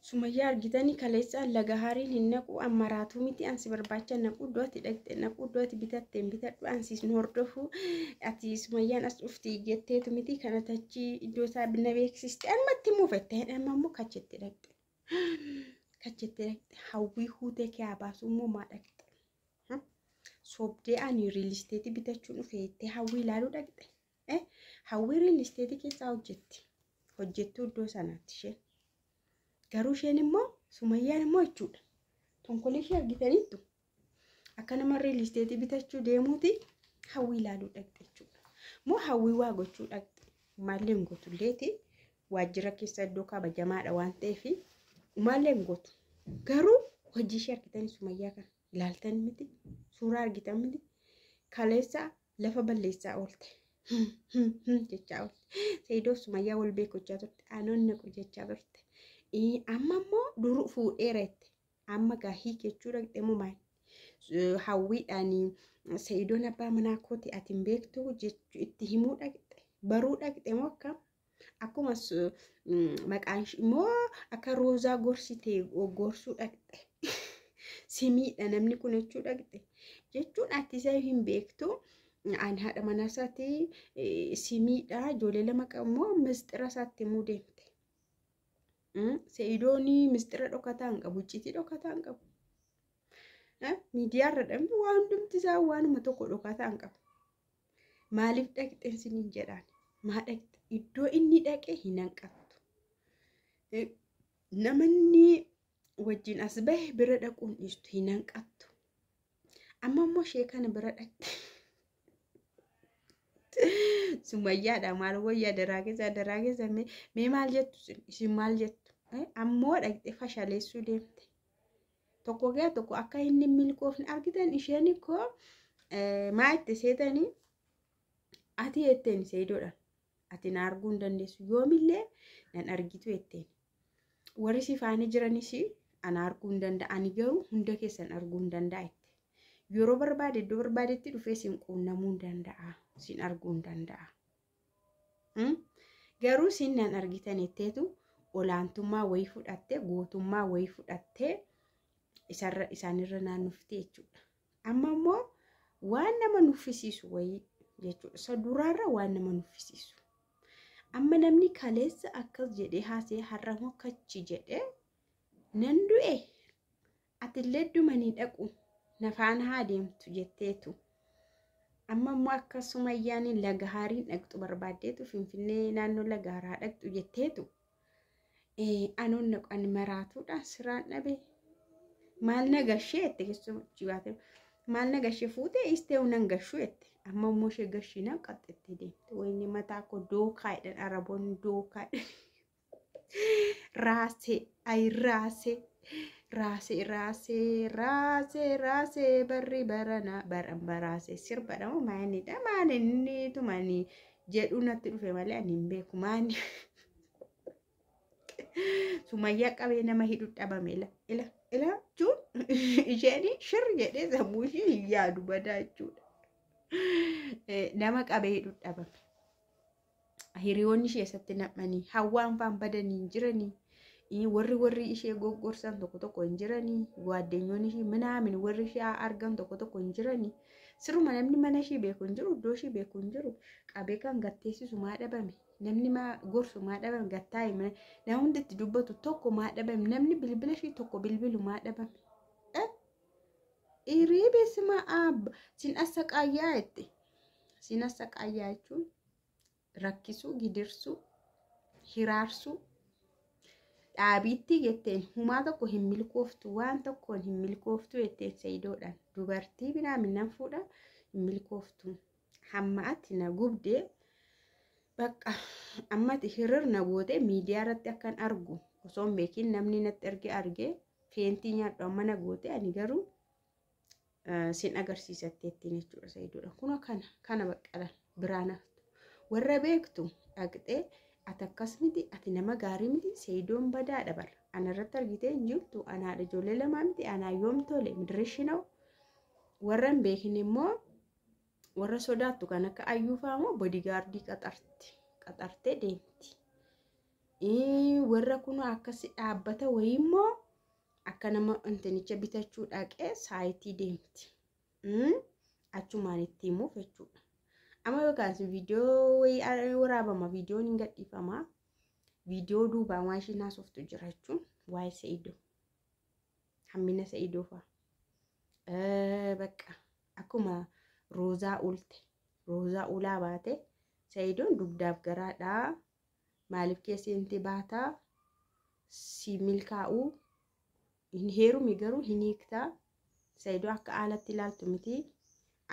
Sumayyaa argitanii kaleessaan laga hariin hin naqu ammaraatu miti ansi barbaacha naqu dooti dhaqxe naqu dooti bitatteen bitadhu ansis nu hordofu ati Sumayyaan as dhufti jetteetu miti kana tachi iddoo isaa na beeksiste ammatti muufette amma immoo kachetti dhaqxe hawwii huutee kee baasu immoo maa dhaqxe sobdee ani real estate bitachuun dhufeettee hawwii ilaaluu dhaqxe hawwii real estate keessaa hojjettuu iddoo sanaatti ishee garuu isheen immoo Sumayyaan immoo jechuudha tonkolii ishee argitaniittu akka nama real estate bitachuu deemuuti hawwii ilaaluu dhaqxe jechuudha moo hawwii waa gochuu dhaqxe maallee hin gotulleeti waajjira keessa iddoo kabajamaadha waan ta'eef maallee hin gotu garuu hojii ishee argitanii Sumayyaa kana ilaaltan miti suuraa argitan miti kaleessa lafa balleessaa oolte jechaa oolte Saidoo Sumayyaa wal beekochaa turte anoon naqu jechaa turte amma immoo duru fuudheeretti amma gaahii jechuu dhaqxe moo maal hawwiidhaan Saidoon abbaa manaa kooti ati hin beektu itti himuu dhaqxe baruu dhaqxe moo akkuma maqaan immoo akka roozaa gorsitee gorsuu dhaqxe simiidha namni kun jechuu dhaqxe jechuun ati isa hin beektu an haadha manaa isaati simiidha ijoollee lama qamoo misxira isaatti himuu deemte Saidooni misxira dhokataa hin qabu icciitii dhokataa hin qabu miidiyaa irra dhambi waan hundumti isaa waanuma tokko dhokataa hin qabu maaliif dhaqxeen siniin jedhaan maa dhaqxe iddoo inni dhaqe hin hanqattu namanni wajjin as bahe bira dhaquun dhiistu hin hanqattu amma immoo ishee kana bira dhaqxe Sumayyaadha maal wayyaa daraagessa mee maal jettu isin maal jettu ammoo dhaqxe fashaleessuu deemte tokko gaa tokko akka inni milkoofne argitan isheen koo maa itti seetanii ati jetteen Saidoodhaan ati na arguu hin dandeessu yoomillee nan argitu jetteen warri sifaanii jiranis ana arguu hin danda'ani garuu hunda keessan arguu hin danda'a jette yeroo barbaade iddoo barbaadetti dhufee sin quunnamuu hin danda'a sin arguu hin danda'a garuu sin nan argitan jetteetu olaantummaa wayii fudhattee gootummaa wayii fudhattee isaanirra naannoftee jechuudha amma immoo waan nama nuffisiisu wayii jechuudha isa duraarra waan nama nuffisiisu amma namni kaleessa akkas jedhee haasee har'amoo kachi jedhee nan du'e atillee dhumanii dhaqu nafaan haa deemtu jetteetu amma immoo akka Sumayyaan laga hariin dhaqxu barbaaddeetu Finfinnee naannoo laga haraa dhaqxu jetteetu anoon naqan maraatuudhaan siraan dhabe maal nagashee jette keessumaa baate maal nagashee fuutee istee unan gashuu jette amma immoo ishee gashina qaxxettee deemte wayni mataa koo dookaa jedhan araboonni dookaa raasee ay raasee barri barana baran baraasee sirbadhamu maanidha maaninni tumanii jedhu natti dhufe malee ani hin beeku maani Sumayyaa qabee nama hidhu dhabame ila juun isheen shir jedhee sammuu ishee hin yaadu badaa jechuudha nama qabee hidhu dhabame hiriyoonni ishee eessatti nam'anii hawwaan faan badanii jiranii warri ishee goggorsan tokko hin jiranii waaddeenyoonni ishee minaamin warri ishee argan tokko hin jiranii siruma namni mana ishee beeku hin jiru iddoo ishee beeku hin jiru qabee kan gatteessisu maa dhabame namni maa gorsu maa dhabame gattaa'e nama hundatti dubbatu tokko maa dhabame namni bilbila ishee tokko bilbilu maa dhabame iriibesima abba sin assaqaayyaa jette sin assaqaayyaa jechuun rakkisuu gidirsuu hiraarsuu dhaabiitti jetteen humaa tokko hin milkooftu waan tokkoon hin milkooftu jetteen Saidoodhaan dubartii binaaminaan fuudha hin milkooftu hamma ati na gubdee bakka ammati hirrna goote miidiyaa irratti akkan argu osoo hin beekin namni natti argee feentii nyaadhu amma na goote ani garuu sin agarsiisatteettiin jechuudha Saidoodhaan kun kana baqqala biraan haftu warra beektu dhaqxee ati akkas miti ati nama gaarii miti Saidoon badaadha bara ana irratti argitee hin jirtu anaadha ijoollee lamaa miti anaa yoom tole midirishinaw warra hin beekin immoo warra sodaattu kan akka ayyuufaa immoo boodigaardii qaxartee deemti warra kun akkas dhaabbata wayimmoo akka nama intinicha bitachuu dhaqee saayitii deemti. Achumaan itti himuuf jechuudha. Amma yookaan viidiyoo waraabama viidiyoon hin gadhiifama. Viidiyoo duubaa waan isheen haasoftu jira jechuun waa'ee Sa'iidoo. Hammina Sa'iidoo fa'a. Bakka akkuma roozaa ulte. Roozaa ulaa baate Sa'iidoon dugdaaf garaadhaa. Maaliif keessi inti baataa si milkaa'uu hin heerumi garuu hin hiiktaa. Sa'iidoo akka haalatti ilaaltu miti.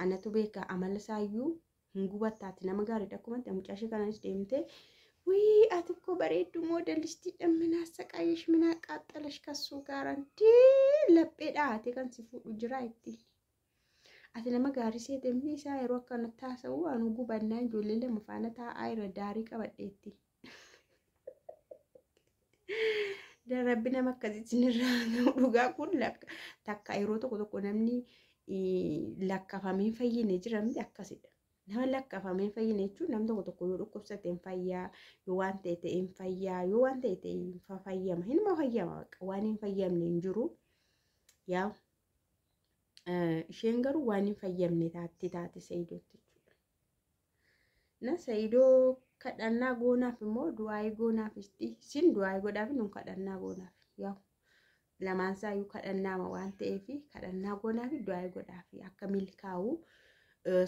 Anatu beeka amala isaayyuu hin gubattaati nama gaariidha akkuma mucaashee kananis deemtee wii ati እኮ bareeddu moodelisti dhamminaa saqaayesh minaa qaaxxalash kassuu gaarandii laphee dhaate kan si fuudhu jira itti. Ati nama gaarii seetemni isaa yeroo akkanatti haasa'u anu gubannaa ijoollee lama faana taa'aa irra daarii qabadheetti. Rabbi nama akkasitti nirraa dhugaa kun takka yeroo tokko namni lakkafamee fayyine jiramti akkasidha. Nama lakkafamee fayyine jechuun namni tokko yoo dhukkubsate hin fayyaa, yoo waan ta'e hin fayyaa, yoo waan ta'e hin fayyama. Hinuma fayyama waan hin fayyamne hin jiru. Yaa isheen garuu waan hin fayyamne taate Sa'iidootti jechuudha. Na Sa'iidoo kadhannaa goonaaf immoo du'aayii goonaaf isin du'aayii godhaaf nun kadhannaa goonaaf. Yaa lamaan isaayyuu kadhannaama waan ta'eef kadhannaa goonaaf du'aayii godhaaf akka milkaa'u.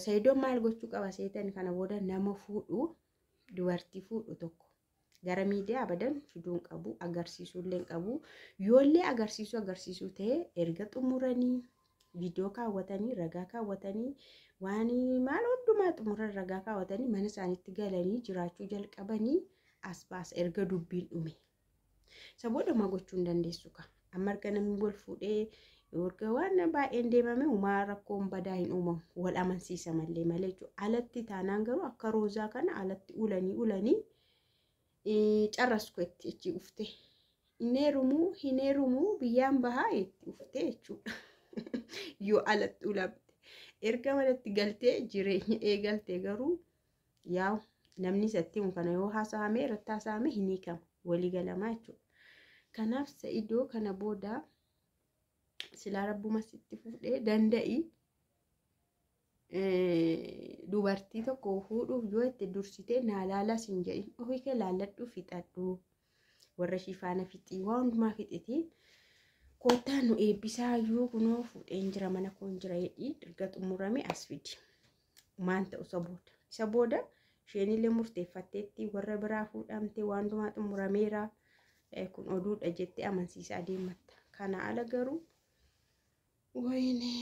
Sa'iidoon maal gochuu qaba seetan kana booda nama fuudhu dubartii fuudhu tokko gara miidiyaa abadan fiduun qabu agarsiisuullee qabu. Yoollee agarsiisuu ta'e erga xumuranii viidiyoo kaawwatanii ragaa kaawwatanii waan maal hundumaa xumuran ragaa kaawwatanii mana isaaniitti galanii jiraachuu jalqabanii as baas erga dubbiin dhume. Sabooda ma gochuu hin dandeessu ka. Amma erga namni wal fuudhee Urga waan baay'een deemame uumaa rakkoon badaa hin uumamu. Wal amansiisa malee jechuudha. Alatti taanaan garuu akka roozaa kana alatti ulanii carrasku itti ufte. Hin heerumuu biyyaan bahaa itti ufte jechuudha. Yoo alatti ulamte. Erga manatti galtee jireenya eegalte garuu yaa namni isatti kana yoo haasa'ame irratti haasa'ame hin hiikamu. Walii galamaa jechuudha. Kanaaf Sa'iidoo kana booda silaa rabbuma sitti fuudhee danda'i dubartii tokko fuudhuuf yoo itti dursitee naa laalas hin jedhin ofii kee laalladhu fixadhu warra shifaana fixii waan hundumaa fixiti kootaan nu eebbisaayyuu kunoo fuudheen jira mana koon jira jedhii erga xumurame as fidi maan ta'u isa booda isheenillee murteeffatteetti warra biraa fuudhamte waan hundumaa xumurameera kun oduudha jettee amansiisaa deematta. Kana ala garuu wayne